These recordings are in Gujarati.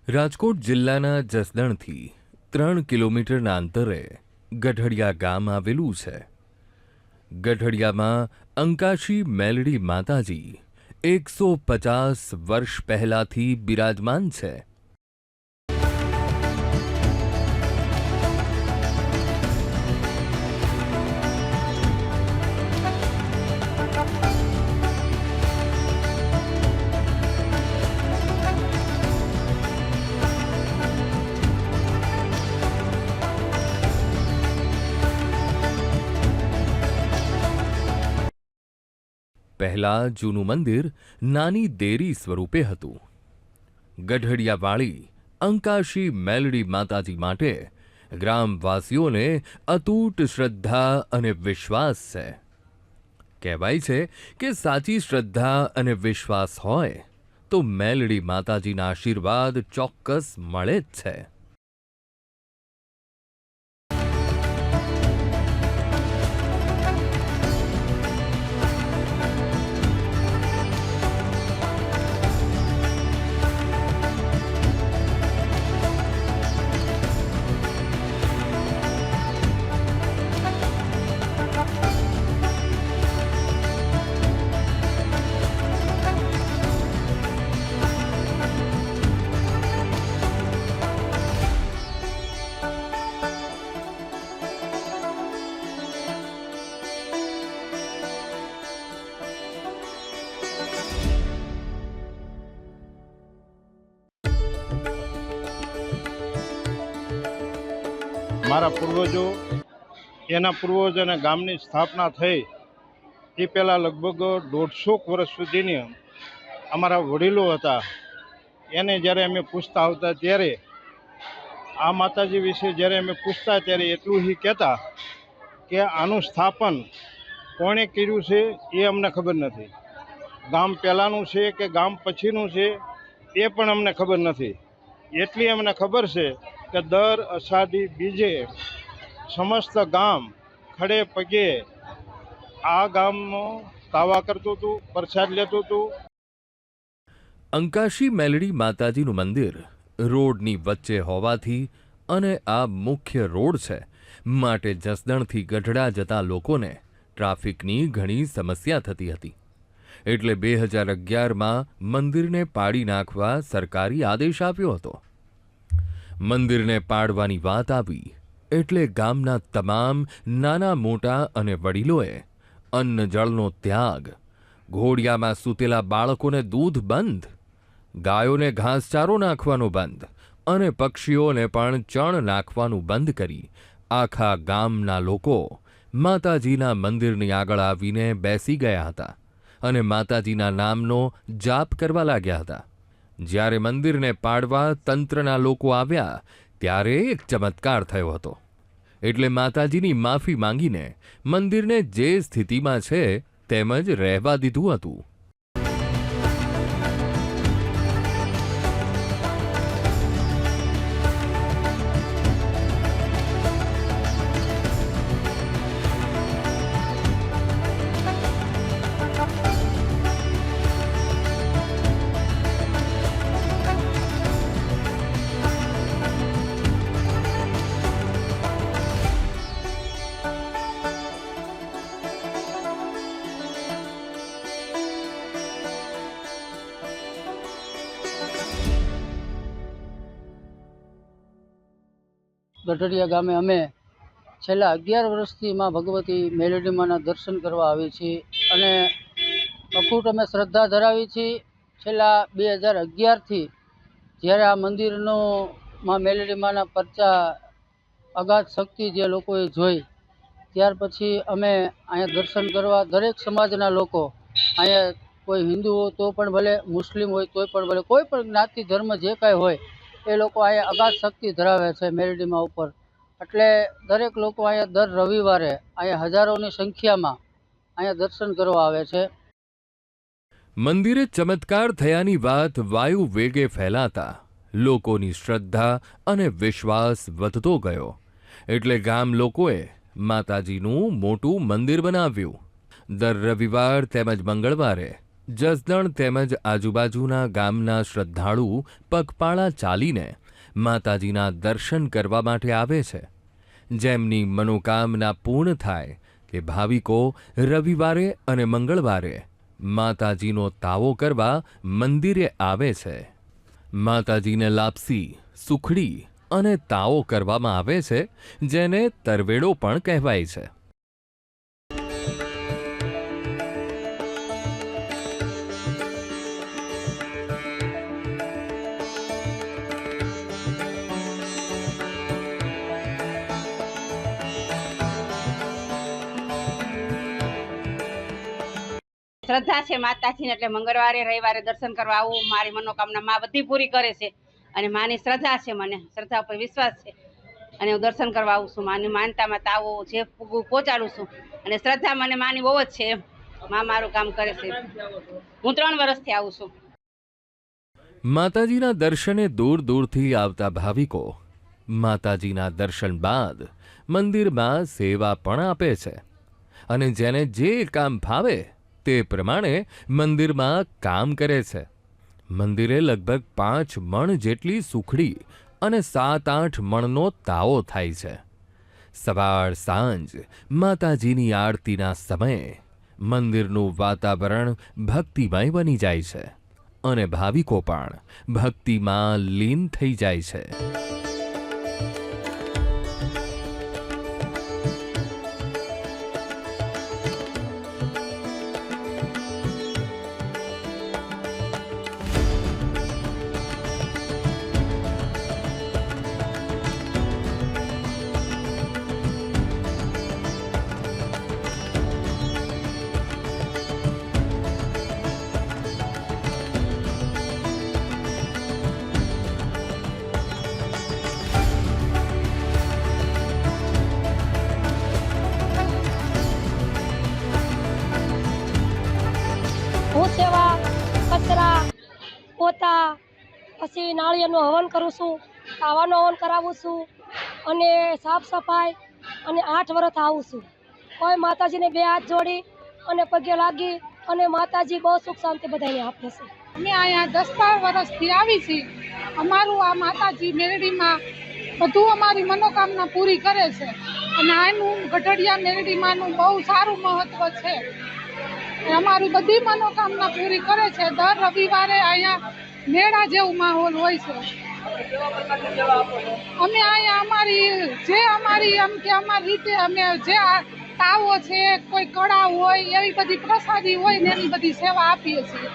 રાજકોટ જિલ્લાના જસદણથી 3 કિલોમીટરના અંતરે ગઢડિયા ગામ આવેલું છે. ગઢડિયામાં અંકાશી મેલડી માતાજી 150 વર્ષ પહેલાથી બિરાજમાન છે. પહેલાં જૂનું મંદિર નાની દેરી સ્વરૂપે હતું. ગઢડિયાવાળી અંકાશી મેલડી માતાજી માટે ગ્રામવાસીઓને અતૂટ શ્રદ્ધા અને વિશ્વાસ છે. કહેવાય છે કે સાચી શ્રદ્ધા અને વિશ્વાસ હોય તો મેલડી માતાજીના આશીર્વાદ ચોક્કસ મળે જ છે. મારા પૂર્વજો એના પૂર્વજોના ગામની સ્થાપના થઈ એ પહેલાં લગભગ 150 વર્ષ સુધીની અમારા વડીલો હતા. એને જ્યારે અમે પૂછતા આવતા ત્યારે આ માતાજી વિશે જ્યારે અમે પૂછતા ત્યારે એટલું એ કહેતા કે આનું સ્થાપન કોણે કર્યું છે એ અમને ખબર નથી. ગામ પહેલાંનું છે કે ગામ પછીનું છે એ પણ અમને ખબર નથી. એટલી અમને ખબર છે કે દર અષાઢી બીજે સમસ્ત ગામ ખડે પગે આ ગામમાં કાવા કરતું હતું, પ્રસાદ લેતું હતું. અંકાશી મેલડી માતાજીનું મંદિર રોડની વચ્ચે હોવાથી અને આ મુખ્ય રોડ છે માટે જસદણથી ગઢડા જતા લોકોને ટ્રાફિકની ઘણી સમસ્યા થતી હતી. એટલે 2011માં મંદિરને પાડી નાખવા સરકારી આદેશ આપ્યો હતો. મંદિરને પાડવાની વાત આવી એટલે ગામના તમામ નાના મોટા અને વડીલોએ અન્ન જળનો ત્યાગ, ઘોડિયામાં સૂતેલા બાળકોને દૂધ બંધ, ગાયોને ઘાસચારો નાખવાનો બંધ અને પક્ષીઓને પણ ચણ નાખવાનું બંધ કરી આખા ગામના લોકો માતાજીના મંદિરની આગળ આવીને બેસી ગયા હતા અને માતાજીના નામનો જાપ કરવા લાગ્યા હતા. જ્યારે મંદિરને પાડવા તંત્રના લોકો આવ્યા ત્યારે એક ચમત્કાર થયો હતો. એટલે માતાજીની માફી માંગીને મંદિરને જે સ્થિતિમાં છે તેમ જ રહેવા દીધું હતું. ગઢડિયા ગામે અમે છેલ્લા 11 વર્ષથી માં ભગવતી મેલડી માના દર્શન કરવા આવી છીએ અને અખૂટ અમે શ્રદ્ધા ધરાવી છીએ. છેલ્લા 2011થી જ્યારે આ મંદિરનો માં મેલડી માના પરચા અગાધ શક્તિ જે લોકોએ જોઈ ત્યાર પછી અમે અહીંયા દર્શન કરવા દરેક સમાજના લોકો અહીંયા, કોઈ હિન્દુ હોય તો પણ ભલે, મુસ્લિમ હોય તોય પણ ભલે, કોઈ પણ જ્ઞાતિ ધર્મ જે કાંઈ હોય એ લોકો અહીંયા અગાધ શક્તિ ધરાવે છે મેલડીમાં ઉપર. એટલે દરેક લોકો અહીંયા દર રવિવારે અહીંયા હજારોની સંખ્યામાં અહીંયા દર્શન કરવા આવે છે. મંદિરે ચમત્કાર થયાની વાત વાયુ વેગે ફેલાતા લોકોની શ્રદ્ધા અને વિશ્વાસ વધતો ગયો. એટલે ગામ લોકોએ માતાજીનું મોટું મંદિર બનાવ્યું. દર રવિવાર તેમજ મંગળવારે જસદણ તેમજ આજુબાજુના ગામના શ્રદ્ધાળુ પગપાળા ચાલીને માતાજીના દર્શન કરવા માટે આવે છે. જેમની મનોકામના પૂર્ણ થાય તે ભાવિકો રવિવારે અને મંગળવારે માતાજીનો તાવો કરવા મંદિરે આવે છે. માતાજીને લાપસી, સુખડી અને તાવો કરવામાં આવે છે, જેને તરવેડો પણ કહેવાય છે. શ્રદ્ધા છે માતાજીને, એટલે મંગળવારે રવિવારે દર્શન કરવા આવું. મારી મનોકામના માં બધી પૂરી કરે છે અને માની શ્રદ્ધા છે, મને શ્રદ્ધા ઉપર વિશ્વાસ છે અને હું દર્શન કરવા આવું છું. માની માનતામાં તાવો જે પહોંચાડું છું અને શ્રદ્ધા મને માની બહુ જ છે. માં મારું કામ કરે છે. હું 3 વર્ષથી આવું છું. માતાજીના દર્શને દૂર દૂરથી આવતા ભાવિકો માતાજીના દર્શન બાદ મંદિરમાં સેવા પણ આપે છે અને જેને જે કામ ભાવે તે પ્રમાણે મંદિરમાં કામ કરે છે. મંદિરે લગભગ 5 મણ જેટલી સુખડી અને 7-8 મણનો તાવો થાય છે. સવાર સાંજ માતાજીની આરતીના સમયે મંદિરનું વાતાવરણ ભક્તિમય બની જાય છે અને ભાવિકો પણ ભક્તિમાં લીન થઈ જાય છે. હું સેવા, કચરા, પોતા, પછી નાળિયેરનું હવન કરું છું, તાવાનું હવન કરાવું છું અને સાફ સફાઈ અને 8 વર્ષ આવું છું. કોઈ માતાજીને 2 હાથ જોડી અને પગે લાગી અને માતાજી બહુ સુખ શાંતિ બધાને આપે છે. અમે અહીંયા 10 વર્ષથી આવી છીએ. અમારું આ માતાજી મેરડીમાં બધું અમારી મનોકામના પૂરી કરે છે અને આનું ગઢડિયા મેરડીમાંનું બહુ સારું મહત્વ છે. અમારી બધી મનોકામના પૂરી કરે છે. દર રવિવારે અહીંયા મેળા જેવું માહોલ હોય છે. અમે અહીંયા અમારી રીતે અમે જે તાવો છે, કોઈ કળા હોય, એવી બધી પ્રસાદી હોય ને એની બધી સેવા આપીએ છીએ.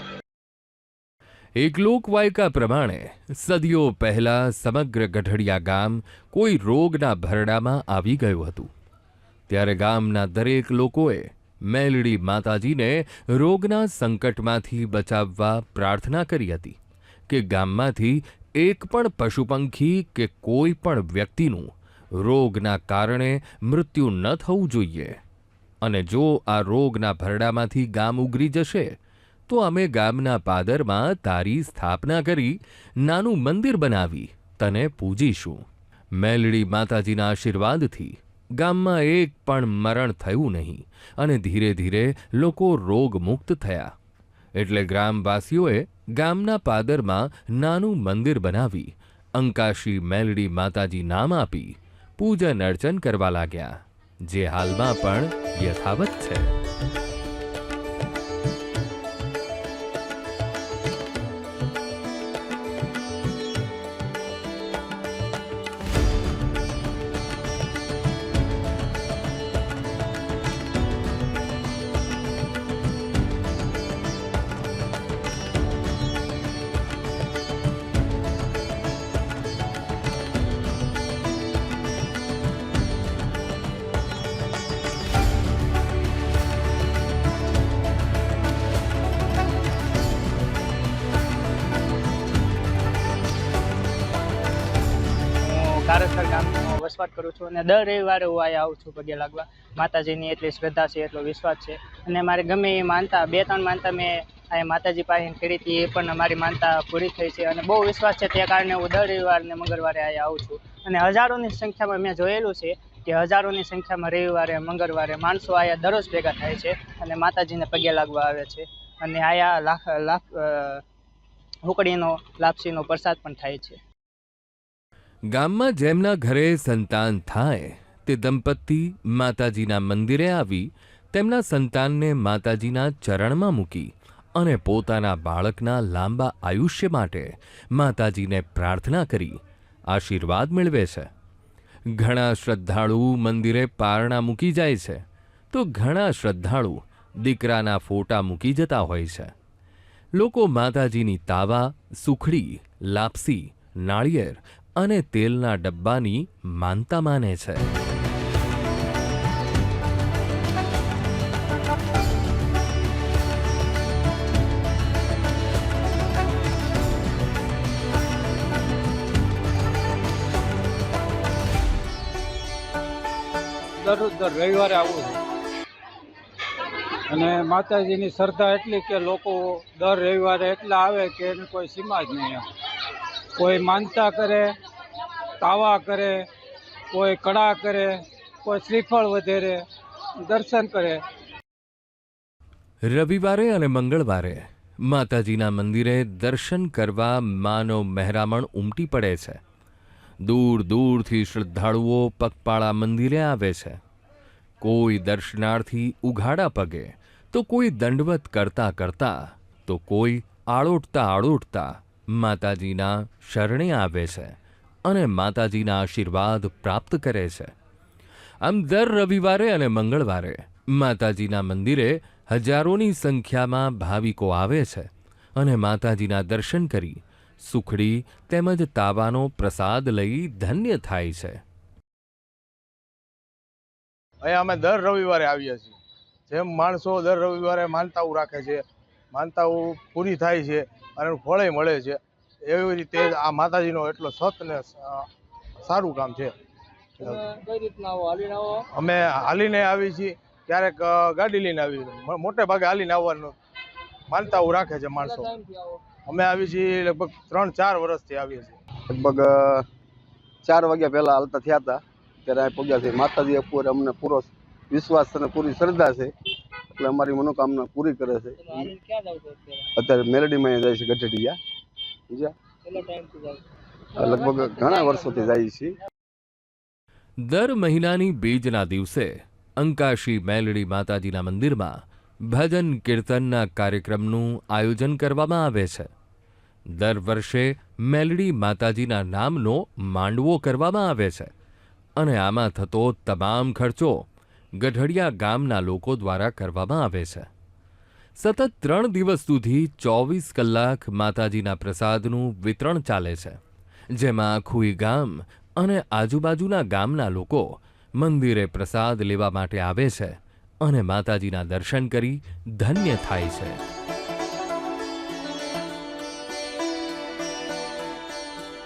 એક લોકવાયકા પ્રમાણે સદીઓ પહેલા સમગ્ર ગઢડિયા ગામ કોઈ રોગના ભરડામાં આવી ગયું હતું. ત્યારે ગામના દરેક લોકોએ મેલડી માતાજીને રોગના સંકટમાંથી બચાવવા પ્રાર્થના કરી હતી કે ગામમાંથી એક પણ પશુપંખી કે કોઈ પણ વ્યક્તિનું રોગના કારણે મૃત્યુ ન થવું જોઈએ અને જો આ રોગના ભરડામાંથી ગામ ઉગરી જશે તો અમે ગામના પાદરમાં તારી સ્થાપના કરી નાનું મંદિર બનાવી તને પૂજીશું. મેલડી માતાજીના આશીર્વાદથી ગામમાં એક પણ મરણ થયું નહીં અને ધીરે ધીરે લોકો રોગમુક્ત થયા. એટલે ગ્રામવાસીઓએ ગામના પાદરમાં નાનું મંદિર બનાવી અંકાશી મેલડી માતાજી નામ આપી પૂજન અર્ચન કરવા લાગ્યા, જે હાલમાં પણ યથાવત છે. કારેસર ગામનો વસવાટ કરું છું અને દર રવિવારે હું અહીંયા આવું છું પગે લાગવા. માતાજીની એટલી શ્રદ્ધા છે, એટલો વિશ્વાસ છે અને મારે ગમે એ માનતા 2-3 માનતા મેં અહીંયા માતાજી પાસે કરી હતી, એ પણ મારી માનતા પૂરી થઈ છે અને બહુ વિશ્વાસ છે. તે કારણે હું દર રવિવારે ને મંગળવારે અહીંયા આવું છું અને હજારોની સંખ્યામાં મેં જોયેલું છે કે હજારોની સંખ્યામાં રવિવારે મંગળવારે માણસો અહીંયા દરરોજ ભેગા થાય છે અને માતાજીને પગે લાગવા આવે છે અને આયા હુકડીનો લાપસીનો પ્રસાદ પણ થાય છે. ગામમાં જેમના ઘરે સંતાન થાય તે દંપતી માતાજીના મંદિરે આવી તેમના સંતાનને માતાજીના ચરણમાં મૂકી અને પોતાના બાળકના લાંબા આયુષ્ય માટે માતાજીને પ્રાર્થના કરી આશીર્વાદ મેળવે છે. ઘણા શ્રદ્ધાળુ મંદિરે પારણા મૂકી જાય છે તો ઘણા શ્રદ્ધાળુ દીકરાના ફોટા મૂકી જતા હોય છે. લોકો માતાજીની તાવા, સુખડી, લાપસી, નાળિયેર અને તેલના ડબ્બાની માનતા માને છે. દર રવિવારે આવું છું અને માતાજીની શ્રદ્ધા એટલી કે લોકો દર રવિવારે એટલા આવે કે એની કોઈ સીમા જ નહીં. કોઈ માનતા કરે, તાવા કરે, કોઈ કડા કરે, કોઈ શ્રીફળ વધેરે, દર્શન કરે. રવિવારે અને મંગળવારે માતાજીના મંદિરે દર્શન કરવા માનો મહેરામણ ઉમટી પડે છે. દૂર દૂરથી શ્રદ્ધાળુઓ પગપાળા મંદિરે આવે છે. કોઈ દર્શનાર્થી ઉઘાડા પગે તો કોઈ દંડવત કરતા કરતા તો કોઈ આળોટતા માતાજીના શરણે આવે છે અને માતાજીના આશીર્વાદ પ્રાપ્ત કરે છે. આમ દર રવિવારે અને મંગળવારે માતાજીના મંદિરે હજારોની સંખ્યામાં ભાવિકો આવે છે અને માતાજીના દર્શન કરી સુખડી તેમજ તાવાનો પ્રસાદ લઈ ધન્ય થાય છે. અહીંયા અમે દર રવિવારે આવીએ છીએ. જેમ માણસો દર રવિવારે માનતાઓ રાખે છે, માનતાઓ પૂરી થાય છે અને ફળે મળે છે, એવી રીતે આ માતાજીનો એટલો સત ને સારું કામ છે. અમે હાલીને આવીએ છીએ, ક્યારેક ગાડી લઈને આવીએ છીએ. મોટે ભાગે હાલીને આવવાનું માનતાઓ રાખે છે માણસો. અમે આવીએ છીએ લગભગ 3-4 વર્ષથી આવીએ છીએ. લગભગ 4 વાગ્યા પહેલાં હાલતા થયા હતા ત્યારે આ પગ્યા છે. માતાજી ઉપર અમને પૂરો વિશ્વાસ અને પૂરી શ્રદ્ધા છે એટલે અમારી મનોકામના પૂરી કરે છે. અત્યારે મેલડીમાં જાય છે ગઢડિયા, લગભગ ઘણા વર્ષોથી જાય છે. દર મહિનાની બીજના દિવસે અંકાશી મેલડી માતાજીના મંદિરમાં ભજન કીર્તનના કાર્યક્રમનું આયોજન કરવામાં આવે છે. દર વર્ષે મેલડી માતાજીના નામનો માંડવો કરવામાં આવે છે અને આમાં થતો તમામ ખર્ચો ગઢડિયા ગામના લોકો દ્વારા કરવામાં આવે છે. સતત 3 દિવસ સુધી 24 કલાક માતાજીના પ્રસાદનું વિતરણ ચાલે છે, જેમાં આખું ગામ અને આજુબાજુના ગામના લોકો મંદિરે પ્રસાદ લેવા માટે આવે છે અને માતાજીના દર્શન કરી ધન્ય થાય છે.